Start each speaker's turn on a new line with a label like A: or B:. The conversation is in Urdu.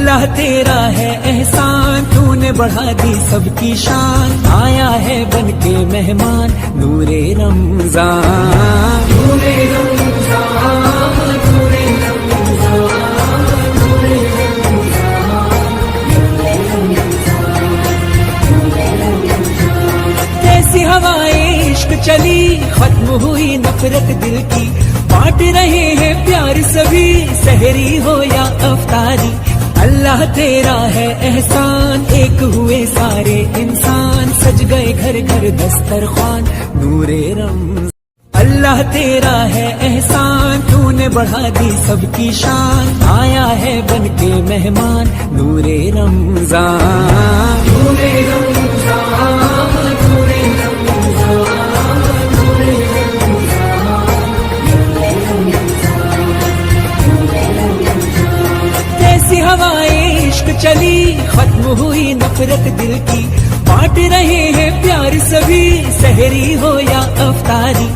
A: اللہ تیرا ہے احسان، تو نے بڑھا دی سب کی شان، آیا ہے بن کے مہمان نور رمضان، نور رمضان، نور کیسی ہوائیں عشق چلی، ختم ہوئی نفرت دل کی، بانٹ رہے ہیں پیار سبھی، سحری ہو یا افطاری، اللہ تیرا ہے احسان، ایک ہوئے سارے انسان، سج گئے گھر گھر دسترخوان نور رمضان، اللہ تیرا ہے احسان، تو نے بڑھا دی سب کی شان، آیا ہے بن کے مہمان نور رمضان، نور رمضان، نور کیسی ہوائیں عشق چلی، ختم ہوئی نفرت دل کی، بانٹ رہے ہیں پیار سبھی، سحری ہو یا افطاری،